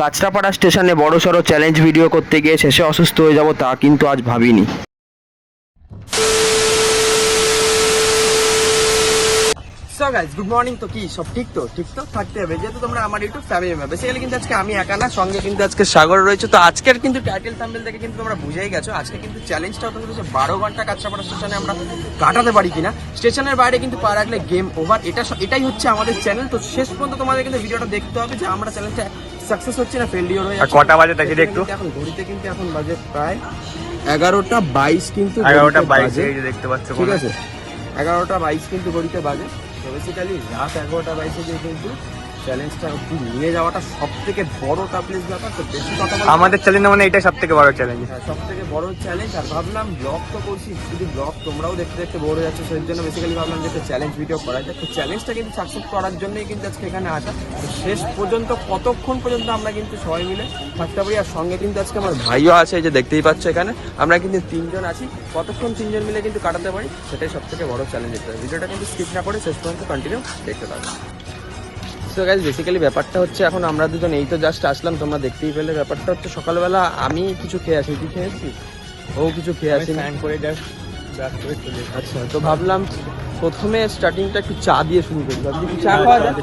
কাঁচরাপাড়া স্টেশনে বড়সড় challenge video করতে গিয়ে শেষে অসুস্থ হয়ে যাব তা কিন্তু আজ ভাবিনি। So guys good morning. তো কি সব ঠিক তো থাকতে হবে, যেহেতু তোমরা আমার ইউটিউব ফ্যামিলি মেম্বার। বেসিক্যালি কিন্তু আজকে আমি একা না, সঙ্গে কিন্তু আজকে সাগর রয়েছে। তো আজকের কিন্তু টাইটেল থাম্বনেল দেখে কিন্তু তোমরা বুঝেই গেছো আজকে কিন্তু চ্যালেঞ্জটা হতে চলেছে 12 ঘন্টা কাঁচরাপাড়া স্টেশনে আমরা কাটাতে পারি কিনা। স্টেশনের বাইরে কিন্তু পা রাখলে গেম ওভার। এটাই হচ্ছে আমাদের চ্যানেল। তো শেষ পর্যন্ত তোমাদের কিন্তু ভিডিওটা দেখতে হবে যে আমরা চ্যালেঞ্জটা সাকসেস হচ্ছে না ফেলিওর হয়ে যাচ্ছে। কটা বাজে দেখি একটু। এখন ঘড়িতে কিন্তু এখন বাজে প্রায় 11:22 কিন্তু 11:22 দেখতে পাচ্ছ, ঠিক আছে 11:22 কিন্তু ঘড়িতে বাজে। তো বেসিক্যালি রাত 11:22 গিয়ে কিন্তু চ্যালেঞ্জটা নিয়ে যাওয়াটা সব থেকে বড় টাফনেস ব্যাপার। তো বেশি কথা বলা আমাদের চ্যালেঞ্জ মানে এটা সব থেকে বড় চ্যালেঞ্জ। হ্যাঁ, সব থেকে বড় চ্যালেঞ্জ। আর ভাবলাম ব্লগ তো করছি, শুধু ব্লগ তোমরাও দেখতে দেখতে বোর হয়ে যাচ্ছে, সেই জন্য বেসিক্যালি ভাবলাম যে একটা চ্যালেঞ্জ ভিডিও করা যায়। তো চ্যালেঞ্জটা কিন্তু সাকসেস করার জন্যই কিন্তু আজকে এখানে আসা। তো শেষ পর্যন্ত কতক্ষণ পর্যন্ত আমরা কিন্তু সবাই মিলে থাকতে পারি। আর সঙ্গে কিন্তু আজকে আমার ভাইও আছে, এই যে দেখতেই পাচ্ছ এখানে আমরা কিন্তু 3জন আছি। কতক্ষণ 3জন মিলে কিন্তু কাটাতে পারি সেটাই সব থেকে বড় চ্যালেঞ্জ। ভিডিওটা কিন্তু স্কিপ না করে শেষ পর্যন্ত কন্টিনিউ দেখতে পারবে। তো গাইস বেসিক্যালি ব্যাপারটা হচ্ছে এখন আমরা দুজন এই তো জাস্ট আসলাম, তোমরা দেখতেই পেলে। ব্যাপারটা হচ্ছে সকালবেলা আমি কিছু খেয়ে আসি, তুই খেয়ে আসছি, ও কিছু খেয়ে আসি করে জাস্ট চলে। আচ্ছা, তো ভাবলাম প্রথমে স্টার্টিংটা একটু চা দিয়ে শুরু করি। ভাবছি একটু চা খাওয়া যায়।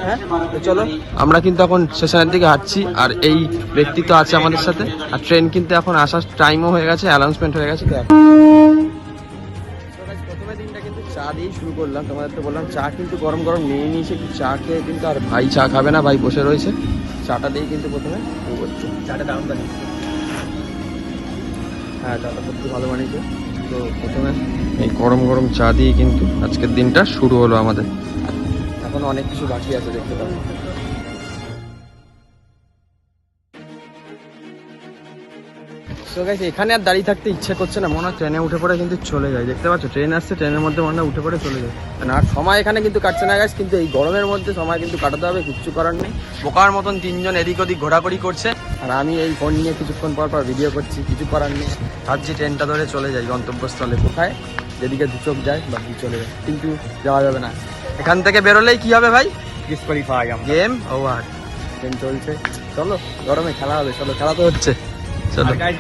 হ্যাঁ, তো চলো আমরা কিন্তু এখন স্টেশনের দিকে হাঁটছি। আর এই ব্যক্তি তো আছে আমাদের সাথে। আর ট্রেন কিন্তু এখন আসার টাইমও হয়ে গেছে, অ্যানাউন্সমেন্ট হয়ে গেছে। প্রথমে দিনটা কিন্তু চা দিয়েই শুরু করলাম। তোমাদের তো বললাম চা কিন্তু গরম গরম নিয়ে নিয়েছে, একটু চা খেয়ে কিন্তু। আর ভাই চা খাবে না, ভাই বসে রয়েছে। চাটা দিয়েই কিন্তু প্রথমে শুরু করছি। চাটা দাম বানিয়েছে। হ্যাঁ, চাটা সত্যি ভালো বানিয়েছে। তো প্রথমে এই গরম গরম চা দিয়ে কিন্তু আজকের দিনটা শুরু হলো আমাদের। এখন অনেক কিছু বাকি আছে, দেখতে পাবো। তো গাইস এখানে আর দাঁড়িয়ে থাকতে ইচ্ছে করছে না, মনে হয় ট্রেনে উঠে পড়ে কিন্তু চলে যায়। দেখতে পাচ্ছ ট্রেন আসছে, ট্রেনের মধ্যে মনে হয় উঠে পড়ে চলে যায়। আর সময় এখানে কিন্তু কাটছে না গাইস, কিন্তু এই গরমের মধ্যে সময় কিন্তু কাটাতে হবে, কিচ্ছু করার নেই। বোকার মতন 3জন এদিক ওদিক ঘোরাঘুরি করছে, আর আমি এই ফোন নিয়ে কিছুক্ষণ পর পর ভিডিও করছি, কিছু করার নেই। ভাবছি ট্রেনটা ধরে চলে যাই গন্তব্যস্থলে, কোথায় যেদিকে দু চোখ যায় বা চলে যায়, কিন্তু যাওয়া যাবে না। এখান থেকে বেরোলেই কি হবে ভাই? Disqualify game over. ট্রেন চলছে, চলো গরমে খেলা হবে, চলো খেলা তো হচ্ছে।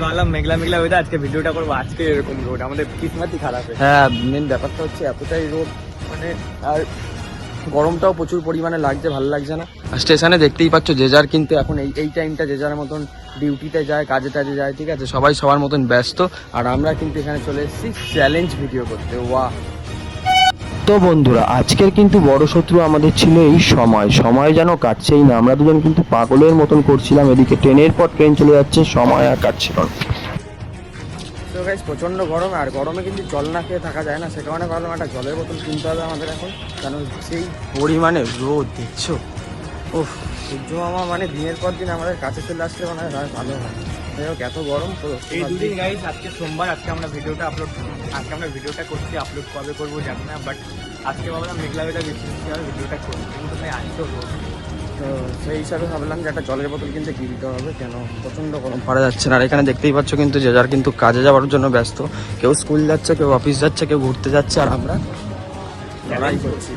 ভাবলাম মেঘলা মেঘলা ওয়েদার, আজকে ভিডিওটা করবো, আজকে এরকম রোড, আমাদের কিসমতই খারাপ। হ্যাঁ, মেন ব্যাপারটা হচ্ছে এতটাই রোদ, মানে আর গরমটাও প্রচুর পরিমাণে লাগছে, ভালো লাগছে না। আর স্টেশনে দেখতেই পাচ্ছ যে যার কিন্তু এখন এই টাইমটা যে যার মতন ডিউটিতে যায়, কাজে টাজে যায়, ঠিক আছে, সবাই সবার মতন ব্যস্ত। আর আমরা কিন্তু এখানে চলে এসেছি চ্যালেঞ্জ ভিডিও করতে। ওয়াহ! তো বন্ধুরা, আজকের কিন্তু বড় শত্রু আমাদের ছিল এই সময় যেন কাটছেই না। আমরা দুজন কিন্তু পাগলের মতন করছিলাম, এদিকে ট্রেনের পর ট্রেন চলে যাচ্ছে, সময় আর কাটছিল না। তো গাইস প্রচণ্ড গরম, আর গরমে কিন্তু জল না খেয়ে থাকা যায় না। সে কারণে ভাবলাম একটা জলের বোতল কিনতে হবে আমাদের এখন, কেন সেই পরিমাণে রোদ দেখছো। ওহ, সূর্য মামা মানে দিনের পর দিন আমাদের কাছে চলে আসলে মানে ভালো হয়। যাই হোক, এত গরম তো এই দুদিন গাইস, আজকে সোমবার, আজকে আমরা ভিডিওটা করছি, আপলোড কবে করবো জানি না, বাট আজকে ভাবলাম মেঘলা ওয়েদার ভিডিওটা করবো, কিন্তু তাই আজকেও রোদ। তো সেই হিসাবে ভাবলাম যে একটা জলের বোতল কিনতে কিনতে হবে, কেন প্রচণ্ড গরম পারা যাচ্ছে না। আর এখানে দেখতেই পাচ্ছ কিন্তু যে যার কিন্তু কাজে যাওয়ার জন্য ব্যস্ত, কেউ স্কুল যাচ্ছে, কেউ অফিস যাচ্ছে, কেউ ঘুরতে যাচ্ছে, আর আমরা লড়াই করছি,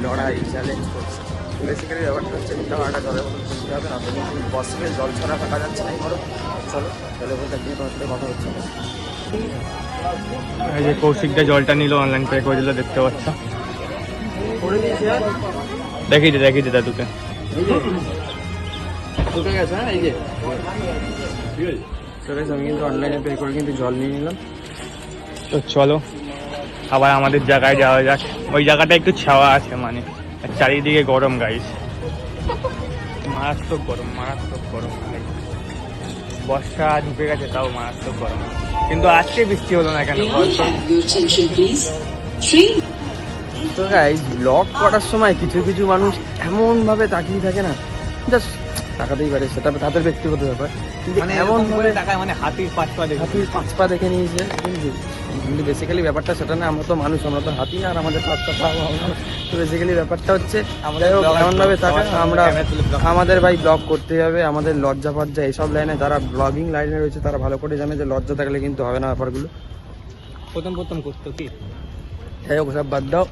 চ্যালেঞ্জ করছি। বেসিক্যালি ব্যাপারটা হচ্ছে একটা জলের বোতল কিনতে হবে, না তো বসকে জল ছাড়া থাকা যাচ্ছে না। ধরো চলো জলের বোতল কিনে তোমার সাথে কথা হচ্ছে। এই যে কৌশিকটা জলটা নিল, অনলাইন পে করে দিল, দেখতে পাচ্ছ। করে দিয়েছি, দেখি দে দাদুকে। এই যে ঢুকে গেছে। হ্যাঁ, এই যে আমি কিন্তু অনলাইনে পে করে কিন্তু জল নিয়ে নিলাম। তো চলো আবার আমাদের জায়গায় যাওয়া যাক। ওই জায়গাটা একটু ছাওয়া আছে, মানে চারিদিকে গরম গাইস, মারাত্মক গরম। বর্ষা ঢুকে গেছে, তাও মারাত্মক গরম। কিন্তু আজকে বৃষ্টি হলো না কেন? তো গাইস ব্লগ করার সময় কিছু কিছু মানুষ এমন ভাবে তাকিয়ে থাকে না, জাস্ট তাকাতেই পারে, সেটা তাদের ব্যক্তিগত ব্যাপার, কিন্তু এমন ভাবে টাকায় মানে হাতির পাঁচ পা দেখে নিয়েছে। কিন্তু বেসিক্যালি ব্যাপারটা সেটা না, আমরা তো মানুষ, আমরা তো হাতি না, আর আমাদের 5টা পা। তো বেসিক্যালি ব্যাপারটা হচ্ছে আমাদের এমন ভাবে তাকা, আমরা আমাদের ভাই ব্লগ করতে হবে, আমাদের লজ্জা ফজ্জা এইসব লাইনে, যারা ব্লগিং লাইনে রয়েছে তারা ভালো করে জানে যে লজ্জা থাকলে কিন্তু হবে না ব্যাপারগুলো। প্রথম করতো কি। যাই হোক, সব বাদ দাও।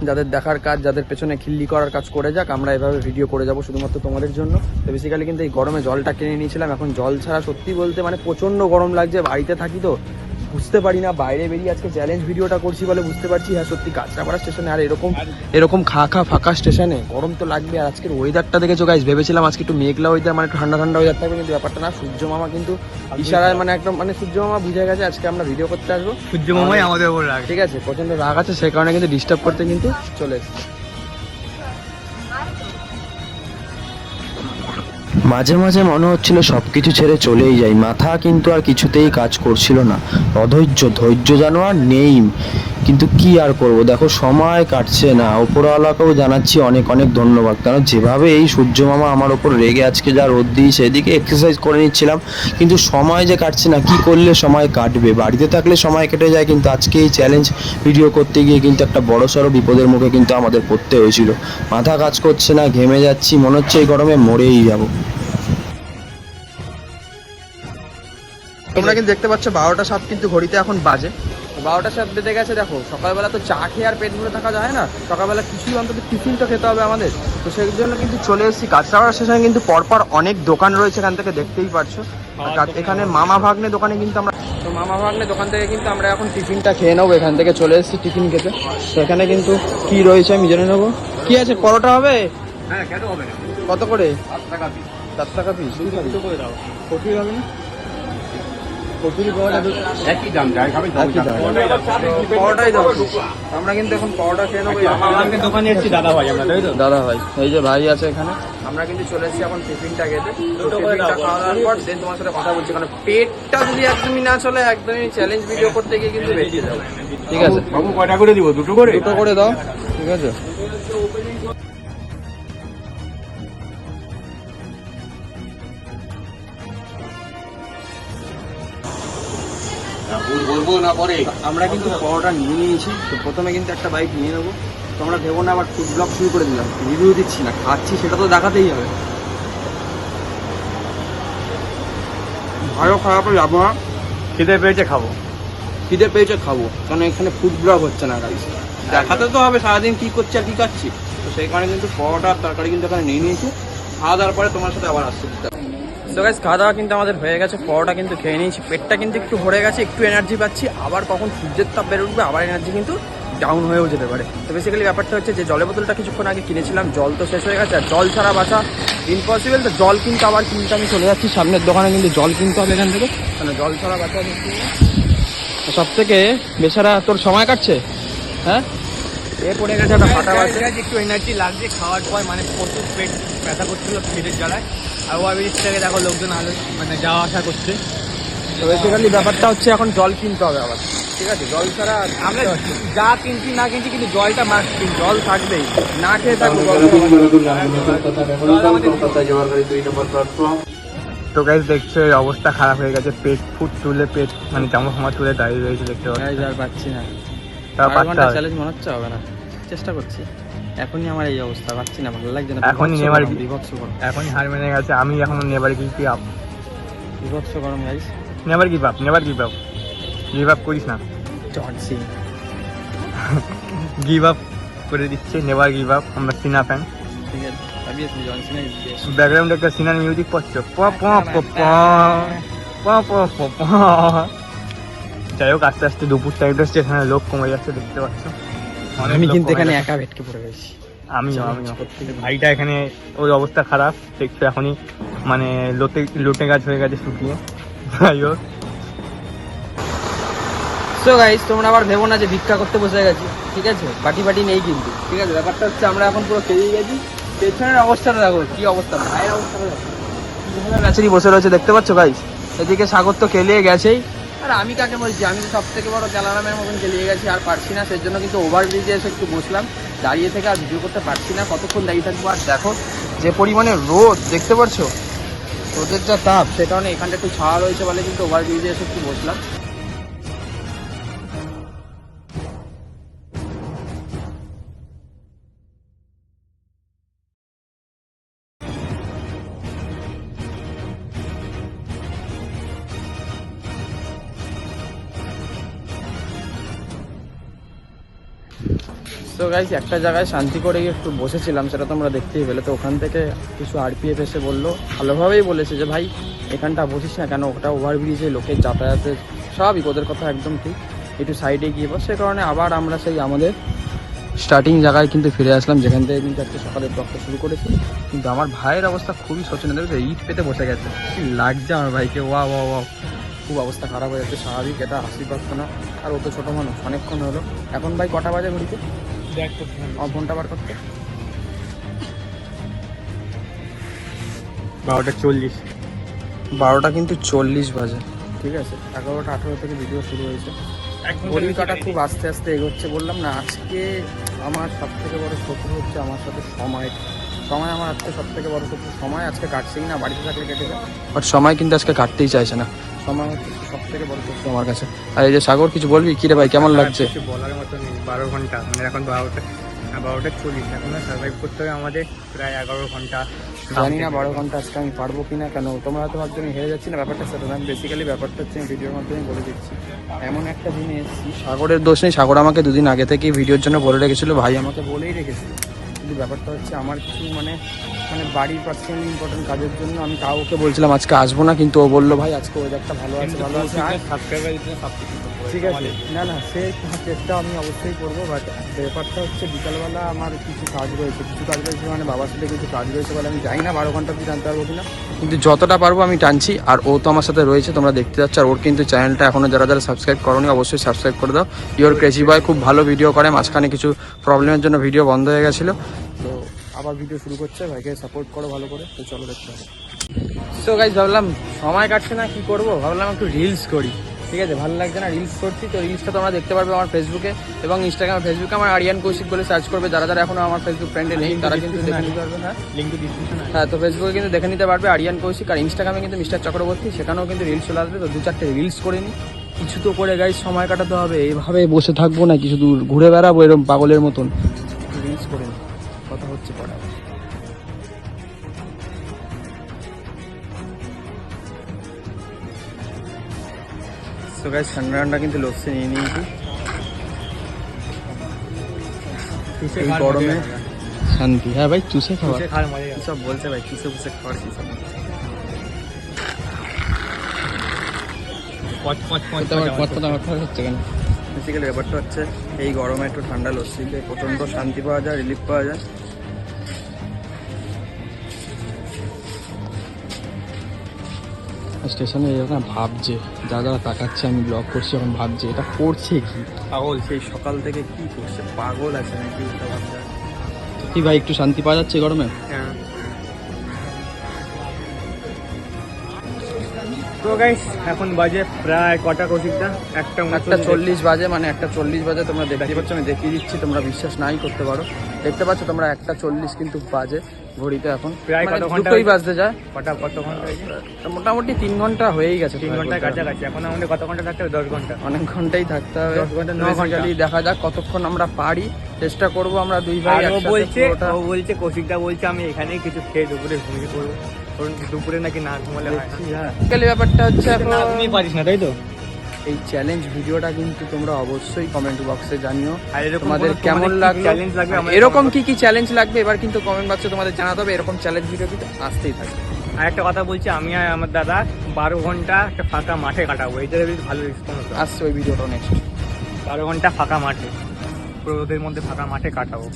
যাদের দেখার কাজ, যাদের পেছনে খিল্লি করার কাজ করে যাক, আমরা এভাবে ভিডিও করে যাব শুধুমাত্র তোমাদের জন্য। তো বেসিক্যালি কিন্তু এই গরমে জলটা কিনে নিয়েছিলাম, এখন জল ছাড়া সত্যি বলতে মানে প্রচণ্ড গরম লাগছে। বাড়িতে থাকি তো বুঝতে পারি না, বাইরে বেরিয়ে আজকে চ্যালেঞ্জ ভিডিওটা করছি বলে বুঝতে পারছি। হ্যাঁ সত্যি কাঁচরাপাড়া স্টেশনে আর এরকম ফাঁকা স্টেশনে গরম তো লাগবে। আর আজকের ওয়েদারটা দেখেছো গাইস, ভেবেছিলাম আজকে একটু মেঘলা ওয়েদার, মানে একটু ঠান্ডা ওয়েদার থাকবে, কিন্তু ব্যাপারটা না। সূর্য মামা কিন্তু ইশারায় মানে একদম মানে সূর্য মামা বুঝে গেছে আজকে আমরা ভিডিও করতে আসবো। সূর্য মামাই আমাদের উপর রাগ, ঠিক আছে, প্রচন্ড রাগ আছে, সেই কারণে কিন্তু ডিস্টার্ব করতে কিন্তু চলে এসেছে। মাঝে মাঝে মনে হচ্ছিল সব কিছু ছেড়ে চলেই যাই, মাথা কিন্তু আর কিছুতেই কাজ করছিল না। ধৈর্য যেন আর নেই, কিন্তু কি আর করব, দেখো সময় কাটছে না। ওপরওয়ালাকেও জানাচ্ছি অনেক অনেক ধন্যবাদ, কারণ যেভাবে এই সূর্য মামা আমার ওপর রেগে আজকে যা রোদ দিয়েছে, এদিকে এক্সারসাইজ করে নিচ্ছিলাম কিন্তু সময় যে কাটছে না। কি করলে সময় কাটবে, বাড়িতে থাকলে সময় কেটে যায়, কিন্তু আজকে এই চ্যালেঞ্জ ভিডিও করতে গিয়ে কিন্তু একটা বড়সড় বিপদের মুখে কিন্তু আমাদের পড়তে হয়েছিল। মাথা কাজ করছে না, ঘেমে যাচ্ছি, মনে হচ্ছে এই গরমে মরেই যাব। তোমরা কিন্তু দেখতে পাচ্ছ 12টা 7 কিন্তু ঘড়িতে এখন বাজে। 12টা 7 বেজে গেছে। দেখো সকালবেলা তো চা খেয়ে আর পেট ভরে থাকা যায় না, সকালবেলা কিছুই অন্তত টিফিন তো খেতে হবে আমাদের। তো সেই জন্য কিন্তু চলে এসেছি কাঁচরাপাড়া স্টেশনে। কিন্তু পরপর অনেক দোকান রয়েছে, এখান থেকে দেখতেই পারছো। এখানে মামা ভাগ্নে দোকানে কিন্তু আমরা, তো মামা ভাগ্নে দোকান থেকে কিন্তু আমরা এখন টিফিনটা খেয়ে নেবো। এখান থেকে চলে এসেছি টিফিন খেতে। তো এখানে কিন্তু কি রয়েছে আমি জেনে নেবো। কি আছে, পরোটা হবে? হ্যাঁ কেন হবে না, কত করে? 7 টাকা পিস। 7 টাকা পিস। দুটো করে দাও। কফি হবে না? একই দাম, যাই খাবে পরোটাই দাও। আমরা কিন্তু এখন পরোটা খেয়ে নেবো। আমাদের দোকানে এসেছি দাদা ভাই, আমরা তাই তো? দাদা ভাই, এই যে ভাই আছে এখানে। আমরা কিন্তু চলে এসেছি এখন টিফিনটা খেতে। টিফিনটা খাওয়া দাওয়ার পর দেন তোমার সাথে কথা বলছি, কারণ পেটটা যদি একদমই না চলে, একদমই চ্যালেঞ্জ ভিডিও করতে গিয়ে কিন্তু বেরিয়ে যাবে। ঠিক আছে বাবু, কয়টা করে দিব? দুটো করে? দুটো করে দাও। ঠিক আছে, বলবো না পরে। আমরা কিন্তু পরোটা নিয়ে নিয়েছি। তো প্রথমে কিন্তু একটা বাইক নিয়ে নেবো। তো আমরা ভেবো না আবার ফুড ব্লগ শুরু করে দিলাম, রিভিউ দিচ্ছি না, খাচ্ছি সেটা তো দেখাতেই হবে। ভালো খারাপের আবহাওয়া, খিদে পেয়েছে খাবো। খিদে পেয়েছে খাবো, কারণ এখানে ফুড ব্লগ হচ্ছে না গাইস, দেখাতে তো হবে সারাদিন কি করছি আর কি খাচ্ছি। তো সেই কারণে কিন্তু পরোটা আর তরকারি কিন্তু এখানে নিয়ে নিয়েছি। খাওয়া দাওয়ার পরে তোমার সাথে আবার আসতে দিতে হবে। তো গাইস খাওয়া দাওয়া কিন্তু আমাদের হয়ে গেছে, পরোটা কিন্তু খেয়ে নিয়েছি, পেটটা কিন্তু একটু ভরে গেছে, একটু এনার্জি পাচ্ছি। আবার কখন সূর্যের তাপ বেড়ে উঠবে, আবার এনার্জি কিন্তু ডাউন হয়েও যেতে পারে। তো বেসিক্যালি ব্যাপারটা হচ্ছে যে জলের বোতলটা কিছুক্ষণ আগে কিনেছিলাম, জল তো শেষ হয়ে গেছে, আর জল ছাড়া বাঁচা ইম্পসিবল। তো জল কিন্তু আবার কিনতে আমি চলে যাচ্ছি সামনের দোকানে, কিন্তু জল কিনতে হবে এখান থেকে, মানে জল ছাড়া বাঁচা। সব থেকে বেচারা তোর সময় কাটছে, হ্যাঁ এ পড়ে গেছে একটা ফাটা বাসে। একটু এনার্জি লাগছে খাওয়ার পর, মানে প্রচুর পেট ব্যথা করছিল খিদের জ্বালায়। আর ওভারব্রিজ থেকে দেখো লোকজন আলো মানে যাওয়া আসা করছে। তো বেসিক্যালি ব্যাপারটা হচ্ছে এখন জল কিনতে হবে আবার। ঠিক আছে, জল ছাড়া আমরা যা কিনছি না কিনছি কিন্তু জলটা মাস্ট, জল থাকবেই, না খেয়ে থাকবো। তো গাইস দেখছো এই অবস্থা খারাপ হয়ে গেছে, পেট ফুট তুলে পেট মানে জামা ফামা তুলে দাঁড়িয়ে রয়েছে, দেখতে পাচ্ছি। আর পাচ্ছি না, তাও পারতে হবে। চ্যালেঞ্জ মনে হচ্ছে হবে না, চেষ্টা করছি। এখনই আমার এই অবস্থা, পাচ্ছি না, ভালো লাগছে না। এখনই নেবার বিভৎস গরম, এখনই হার মেনে গেছে। আমি এখনো নেবার গিভ আপ, বিভৎস গরম গাইস। নেবার গিভ আপ, গিভ আপ করিস না, জন সিং গিভ আপ করে দিচ্ছে, নেভার গিভ আপ। আমরা সিনা ফ্যান। ঠিক আছে, অবভিয়াসলি জন সিং এর ব্যাকগ্রাউন্ডে একটা সিনার মিউজিক পড়ছে। যাই হোক, আস্তে আস্তে দুপুর টাইমটা স্টেশনে লোক কমে যাচ্ছে, দেখতে পাচ্ছ। আমি কিন্তু এখানে একা ভেটকে পড়ে গেছি। আমিও ভাইটা এখানে ওর অবস্থা খারাপ দেখছো, এখনই মানে লোটে গাছ হয়ে গেছে শুকিয়ে। যাই হোক, সো গাইস তোমরা আবার ভেবো না যে ভিক্ষা করতে বসে গেছি, ঠিক আছে? বাটি নেই কিন্তু, ঠিক আছে? ব্যাপারটা হচ্ছে আমরা এখন পুরো পেরিয়ে গেছি। পেছনের অবস্থাটা দেখো কি অবস্থা, ভাইয়ের অবস্থাটা দেখো গাছেরই বসে রয়েছে, দেখতে পাচ্ছ গাইস? এদিকে সাগর তো কেলিয়ে গেছেই, আর আমি কাকে বলছি, আমি তো সব থেকে বড় ক্যালারামের মতন কেলিয়ে গেছি, আর পারছি না। সেই জন্য কিন্তু ওভারব্রিজে এসে একটু বসলাম, দাঁড়িয়ে থেকে আর ভিডিও করতে পারছি না, কতক্ষণ দাঁড়িয়ে থাকবো। আর দেখো যে পরিমাণে রোদ, দেখতে পাচ্ছ রোদের যা তাপ, সে কারণে এখানটা একটু ছাওয়া রয়েছে বলে কিন্তু ওভারব্রিজে এসে একটু বসলাম। তো গাইস একটা জায়গায় শান্তি করে গিয়ে একটু বসেছিলাম, সেটা তোমরা দেখতেই পেলে। তো ওখান থেকে কিছু আরপিএফ এসে বললো, ভালোভাবেই বলেছে যে ভাই এখানটা বসিস না কেন, ওটা ওভারব্রিজে লোকের যাতায়াতের স্বাভাবিক, ওদের কথা একদম ঠিক, একটু সাইডে গিয়ে বস। সে কারণে আবার আমরা সেই আমাদের স্টার্টিং জায়গায় কিন্তু ফিরে আসলাম, যেখান থেকে কিন্তু আজকে সকালে ব্লগটা শুরু করেছি। কিন্তু আমার ভাইয়ের অবস্থা খুবই শোচনীয়, দেখবে ইট পেতে বসে গেছে, কি লাগছে আমার ভাইকে, ওয়া ওয়া ওয়া, খুব অবস্থা খারাপ হয়ে যাচ্ছে। স্বাভাবিক, এটা হাসি পাচ্ছে না। আর ও তো ছোটো মানুষ, অনেকক্ষণ হলো। এখন ভাই কটা বাজে ঘড়িতে? দেখ তো আমার ফোনটা বার করতে। 12:40। 12টা কিন্তু 40 বাজে, ঠিক আছে। 11টা 18 থেকে ভিডিও শুরু হয়েছে। ঘড়ি কাটা খুব আস্তে আস্তে এগোচ্ছে। বললাম না, আজকে আমার সব থেকে বড় শত্রু হচ্ছে আমার সাথে সময়। সময় আমার আজকে সব থেকে বড় শত্রু। সময় আজকে কাটছেই না, বাড়িতে থাকলে কেটে যায়, বাট সময় কিন্তু আজকে কাটতেই চাইছে না। সময় হচ্ছে সব থেকে বড় শত্রু আমার কাছে। আর এই যে সাগর, কিছু বলবি? কিরে ভাই, কেমন লাগছে? কিছু বলার মতো নেই। 12 ঘন্টা, মানে এখন 12:40, এখন সার্ভাইভ করতে হবে আমাদের প্রায় 11 ঘন্টা। জানি না 12 ঘন্টা আজকে আমি পারবো কিনা। কেন তোমরা হয়তো ভাবছো আমি হেরে যাচ্ছি না, ব্যাপারটা সেটা না। বেসিক্যালি ব্যাপারটা হচ্ছে আমি ভিডিওর মাধ্যমে বলে দিচ্ছি, এমন একটা দিনে এসেছি। সাগরের দোষ নেই, সাগর আমাকে দুদিন আগে থেকেই ভিডিওর জন্য বলে রেখেছিল, ভাই আমাকে বলেই রেখেছিল। কিন্তু ব্যাপারটা হচ্ছে আমার কিছু মানে বাড়ির পার্সোনালি ইম্পর্টেন্ট কাজের জন্য আমি কাউকে বলছিলাম আজকে আসবো না, কিন্তু ও বললো ভাই আজকে ওয়েদারটা ভালো আছে, ভালো আছে, আর সাবস্ক্রাইবার দিতে সব কিছু ঠিক আছে। না না, সে চেষ্টা আমি অবশ্যই করবো। বাট ব্যাপারটা হচ্ছে বিকালবেলা আমার কিছু কাজ রয়েছে, মানে বাবার সাথে কিছু কাজ রয়েছে বলে আমি যাই না 12 ঘন্টা কি টানতে পারবো কিনা, কিন্তু যতটা পারবো আমি টানছি। আর ও তো আমার সাথে রয়েছে, তোমরা দেখতে যাচ্ছ। আর ওর কিন্তু চ্যানেলটা এখনও যারা যারা সাবস্ক্রাইব করোনি অবশ্যই সাবস্ক্রাইব করে দাও। ইওর ক্রেজি বয় খুব ভালো ভিডিও করে, মাঝখানে কিছু প্রবলেমের জন্য ভিডিও বন্ধ হয়ে গেছিলো, তো আবার ভিডিও শুরু করছে। ভাইকে সাপোর্ট করো ভালো করে, তো চলো দেখতে হবে। সো গাইস, ভাবলাম সময় কাটছে না, কি করবো, ভাবলাম একটু রিলস করি। ঠিক আছে, ভালো লাগছে না, রিলস করছি। তো রিলসটা তোমরা দেখতে পারবে আমার ফেসবুকে এবং ইনস্টাগ্রামে। ফেসবুকে আমার আরিয়ান কৌশিক বলে সার্চ করবে। যারা যারা এখনো আমার ফেসবুক ফ্রেন্ডে নেই তারা কিন্তু দেখে নিতে পারবে। হ্যাঁ, লিঙ্ক তো ডিসক্রিপশনে। হ্যাঁ, তো ফেসবুকে কিন্তু দেখে নিতে পারবে আরিয়ান কৌশিক। আর ইনস্টাগ্রামে কিন্তু মিস্টার চক্রবর্তী, সেখানেও কিন্তু রিলস চলে আসবে। তো 2-4টে রিলস করে নিই, কিছু তো করে গাইস সময় কাটাতে হবে। এইভাবে বসে থাকবো না, কিছু দূর ঘুরে বেড়াবো এরকম পাগলের মতন। রিলস করে নিই, কথা হচ্ছে পরে। তো গাইস, ঠান্ডা কিন্তু লস্যি নিয়ে নিয়েছি। এই গরমে শান্তি। হ্যাঁ ভাই, চুষে খাওয়া, খাওয়ার মজা সব বলছে ভাই, চুষে বুষে খাওয়ার কি সব। হচ্ছে কেন? বেসিক্যালি ব্যাপারটা হচ্ছে এই গরমে একটু ঠান্ডা লস্যিতে প্রচণ্ড শান্তি পাওয়া যায়, রিলিফ পাওয়া যায়। স্টেশনে এরকম ভাবছে, যারা যারা তাকাচ্ছে আমি ব্লগ করছি এখন ভাবছে এটা করছে কি, পাগল সেই সকাল থেকে কি করছে, পাগল আছে নাকি, ওটা ভাবছে। কি ভাই, একটু শান্তি পাওয়া যাচ্ছে গরমে? হ্যাঁ। তো গাইস, এখন বাজে প্রায় কটা কৌশিকটা? 1:40 বাজে, মানে 1:40 বাজে। তোমরা দেখতে পাচ্ছ, আমি দেখিয়ে দিচ্ছি, তোমরা বিশ্বাস নাই করতে পারো। দেখতে পাচ্ছ তোমরা 1:40 কিন্তু বাজে ঘড়িতে। এখন প্রায় কত ঘন্টা দুটোই বাজতে যায়। কত ঘন্টা হয়েছে? মোটামুটি 3 ঘন্টা হয়েই গেছে। 3 ঘন্টার কাছাকাছি। এখন আমাদের কত ঘন্টা থাকতে হবে? 10 ঘন্টা। অনেক ঘন্টাই থাকতে হবে, 10 ঘন্টা, 9 ঘন্টা। দেখা যাক কতক্ষণ আমরা পারি। চেষ্টা করব আমরা দুই ভাই আর ও একসাথে বলছে পুরোটা। কৌশিকটা বলছে আমি এখানেই কিছু খেয়ে দুপুরে ঘুমিয়ে পড়বো, কারণ দুপুরে নাকি না ঘুমালে হয় না। আজকাল ব্যাপারটা হচ্ছে এখন না ঘুমিয়ে পারিস না, তাই তো? এই চ্যালেঞ্জ ভিডিওটা কিন্তু তোমরা অবশ্যই কমেন্ট বক্সে জানিও আর এরকম তোমাদের কেমন লাগলো, চ্যালেঞ্জ লাগবে আমাদের এরকম কি কি চ্যালেঞ্জ লাগবে এবার কিন্তু কমেন্ট বক্সে তোমাদের জানাতে হবে। এরকম চ্যালেঞ্জ ভিডিও কিন্তু আসতেই থাকবে। আর একটা কথা বলছি, আমি আর আমার দাদা 12 ঘন্টা একটা ফাঁকা মাঠে কাটাবো। এইটার বেশ ভালো রেসপন্স আসছে ওই ভিডিওটা নেক্সট। 12 ঘন্টা ফাঁকা মাঠে, পুরো ওদের মধ্যে ফাঁকা মাঠে কাটাবো।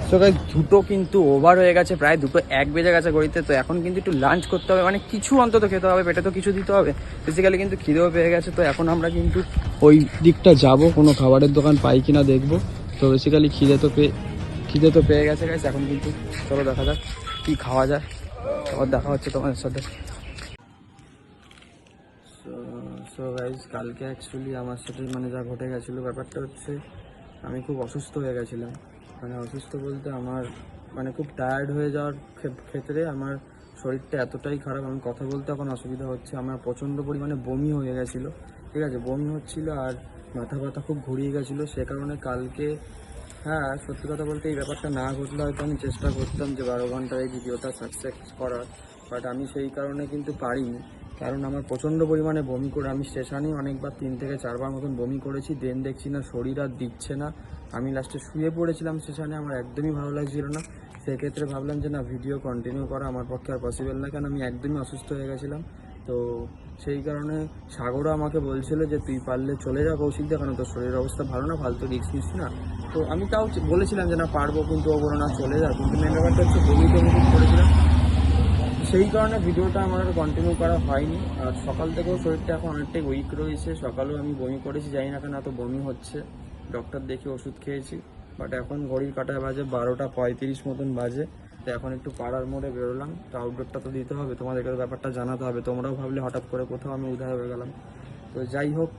সো গাইস, 2টো কিন্তু ওভার হয়ে গেছে, প্রায় 2:01 বেজে গেছে ঘড়িতে। তো এখন কিন্তু একটু লাঞ্চ করতে হবে, মানে কিছু অন্তত খেতে হবে, পেটে তো কিছু দিতে হবে। বেসিক্যালি কিন্তু খিদেও পেয়ে গেছে। তো এখন আমরা কিন্তু ওই দিকটা যাব, কোনো খাবারের দোকান পাই কিনা দেখবো। তো বেসিক্যালি খিদে তো পেয়ে গেছে গাইস। এখন কিন্তু চলো দেখা যাক কি খাওয়া যায়, আবার দেখা হচ্ছে তোমাদের সাথে। সো গাইস, কালকে অ্যাকচুয়ালি আমার সাথে মানে যা ঘটে গেছিলো, ব্যাপারটা হচ্ছে আমি খুব অসুস্থ হয়ে গেছিলাম। মানে অসুস্থ বলতে আমার মানে খুব টায়ার্ড হয়ে যাওয়ার ক্ষেত্রে আমার শরীরটা এতটাই খারাপ, আমি কথা বলতে এখন অসুবিধা হচ্ছে। আমার প্রচণ্ড পরিমাণে বমি হয়ে গেছিলো, ঠিক আছে, বমি হচ্ছিলো আর মাথা ব্যথা খুব ঘুরিয়ে গেছিলো। সে কারণে কালকে, হ্যাঁ সত্যি কথা বলতে এই ব্যাপারটা না ঘটলে হয়তো আমি চেষ্টা করতাম যে 12 ঘন্টার এই ভিডিওটা সাকসেস করার, বাট আমি সেই কারণে কিন্তু পারিনি। কারণ আমার প্রচণ্ড পরিমাণে বমি করে আমি স্টেশনে অনেকবার 3 থেকে 4 বার মতন বমি করেছি। দেন দেখছি না শরীর আর দিচ্ছে না, আমি লাস্টে শুয়ে পড়েছিলাম সেশনে, আমার একদমই ভালো লাগছিল না। সেক্ষেত্রে ভাবলাম যে না, ভিডিও কন্টিনিউ করা আমার পক্ষে আর পসিবল না, কারণ আমি একদমই অসুস্থ হয়ে গেছিলাম। তো সেই কারণে সাগরও আমাকে বলছিল যে তুই পারলে চলে যা কৌশিক দা, কারণ তোর শরীরের অবস্থা ভালো না, ফালতু রিস্ক নিস না। তো আমি তাও বলেছিলাম যে না পারবো, কিন্তু ও বলো না চলে যা। কিন্তু মেন ব্যাপারটা হচ্ছে বমি করেছিলাম, সেই কারণে ভিডিওটা আমার আর কন্টিনিউ করা হয়নি। আর সকাল থেকেও শরীরটা এখন অনেকটাই উইক রয়েছে, সকালেও আমি বমি করেছি, জানি না কেন এত বমি হচ্ছে, ডক্টর দেখে ওষুধ খেয়েছি। বাট এখন ঘড়ির কাঁটায় বাজে 12:35 মতন বাজে। তো এখন একটু পাড়ার মোড়ে বেরোলাম, তো আউটডোরটা তো দিতে হবে, তোমাদেরকে ব্যাপারটা জানাতে হবে, তোমরাও ভাবলে হঠাৎ করে কোথাও আমি উধার হয়ে গেলাম। তো যাই হোক,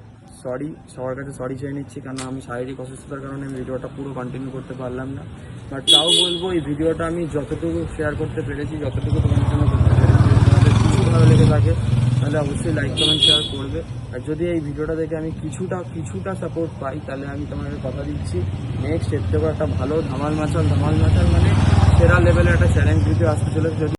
সরি, সবার কাছে সরি চেয়ে নিচ্ছি, কারণ আমি শারীরিক অসুস্থতার কারণে আমি ভিডিওটা পুরো কন্টিনিউ করতে পারলাম না। বাট তাও বলবো, এই ভিডিওটা আমি যতটুকু শেয়ার করতে পেরেছি, যতটুকু তোমাদের জন্য করতে পেরেছি, তোমাদের কিছু ভালো লেগে থাকে তাহলে অবশ্যই লাইক কমেন্ট শেয়ার করবে। আর যদি এই ভিডিওটা দেখে আমি কিছুটা সাপোর্ট পাই, তাহলে আমি তোমাদের কথা দিচ্ছি নেক্সট এর থেকে একটা ভালো ধামাল মাচাল মানে সেরা লেভেলের একটা চ্যালেঞ্জ ভিডিও আসতে চলেছে। যদি